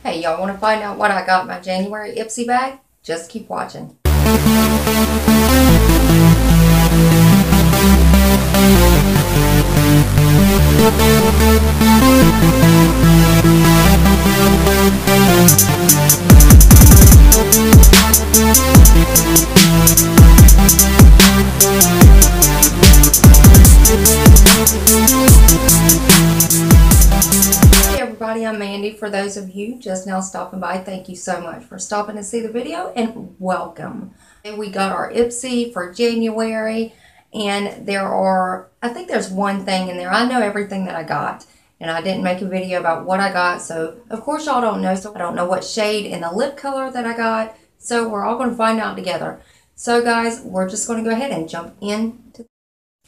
Hey, y'all want to find out what I got in my January Ipsy bag? Just keep watching. I'm Mandy. For those of you just now stopping by, thank you so much for stopping to see the video and welcome. We got our Ipsy for January, and I think there's one thing in there. I know everything that I got, and I didn't make a video about what I got, so of course y'all don't know, so I don't know what shade and the lip color that I got, so we're all going to find out together. So guys, we're just going to go ahead and jump into.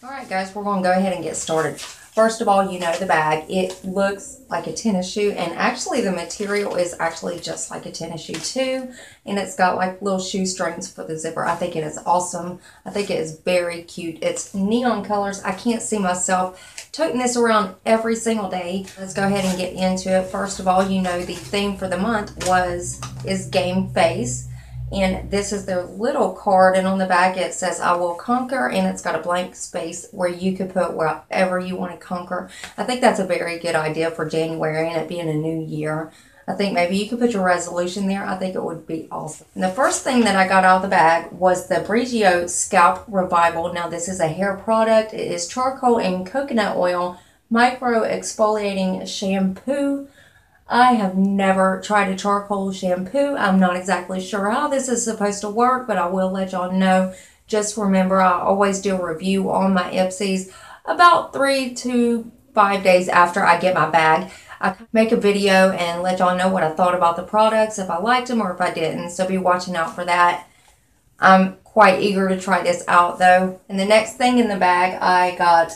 Alright guys, we're going to go ahead and get started. First of all, you know the bag. It looks like a tennis shoe, and actually the material is actually just like a tennis shoe too. And it's got like little shoestrings for the zipper. I think it is awesome. I think it is very cute. It's neon colors. I can't see myself toting this around every single day. Let's go ahead and get into it. First of all, you know the theme for the month is Game Face. And this is their little card, and on the back it says I will conquer, and it's got a blank space where you could put whatever you want to conquer. I think that's a very good idea for January and it being a new year. I think maybe you could put your resolution there. I think it would be awesome. And the first thing that I got out of the bag was the Briogeo Scalp Revival. Now this is a hair product. It is charcoal and coconut oil micro exfoliating shampoo. I have never tried a charcoal shampoo. I'm not exactly sure how this is supposed to work, but I will let y'all know. Just remember, I always do a review on my Ipsys about 3 to 5 days after I get my bag. I make a video and let y'all know what I thought about the products, if I liked them or if I didn't, so be watching out for that. I'm quite eager to try this out though. And the next thing in the bag, I got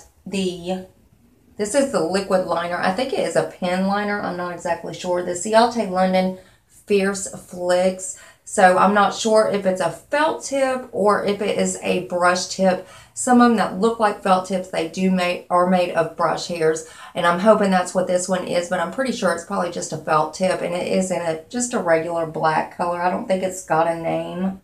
this is the liquid liner. I think it is a pen liner. I'm not exactly sure. The Ciate London Fierce Flicks. So I'm not sure if it's a felt tip or if it is a brush tip. Some of them that look like felt tips, they are made of brush hairs. And I'm hoping that's what this one is, but I'm pretty sure it's probably just a felt tip. And it is in just a regular black color. I don't think it's got a name.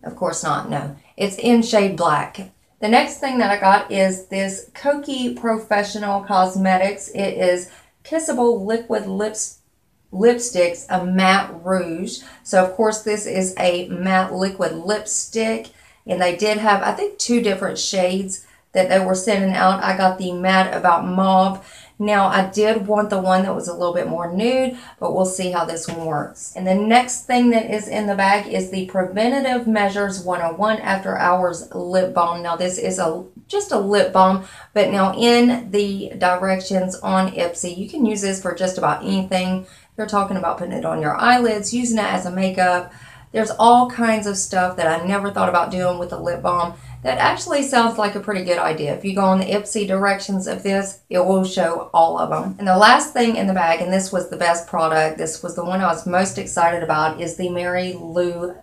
Of course not, no. It's in shade black. The next thing that I got is this Kokie Professional Cosmetics. It is Kissable Liquid Lipsticks, a matte rouge. So of course this is a matte liquid lipstick. And they did have, I think, 2 different shades that they were sending out. I got the Matte About Mauve. Now, I did want the one that was a little bit more nude, but we'll see how this one works. And the next thing that is in the bag is the Preventative Measures 101 After Hours Lip Balm. Now, this is just a lip balm, but now in the directions on Ipsy, you can use this for just about anything. They're talking about putting it on your eyelids, using it as a makeup. There's all kinds of stuff that I never thought about doing with a lip balm. That actually sounds like a pretty good idea. If you go on the Ipsy directions of this, it will show all of them. And the last thing in the bag, and this was the best product, this was the one I was most excited about, is the Mary Lou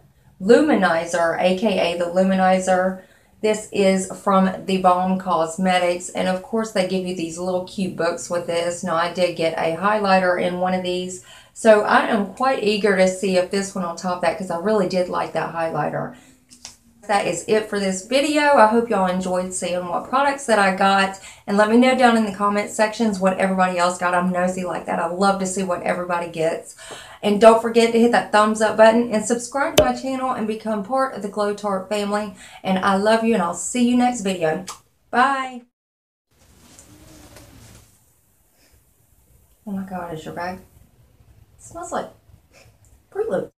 Luminizer, aka the Luminizer. This is from the Balm Cosmetics, and of course they give you these little cute books with this. Now I did get a highlighter in one of these, so I am quite eager to see if this one will top that, because I really did like that highlighter. That is it for this video. I hope y'all enjoyed seeing what products that I got. And let me know down in the comment sections what everybody else got. I'm nosy like that. I love to see what everybody gets. And don't forget to hit that thumbs up button and subscribe to my channel and become part of the Glow Tart family. And I love you, and I'll see you next video. Bye. Oh my God, is your bag? It smells like Fruit Loops.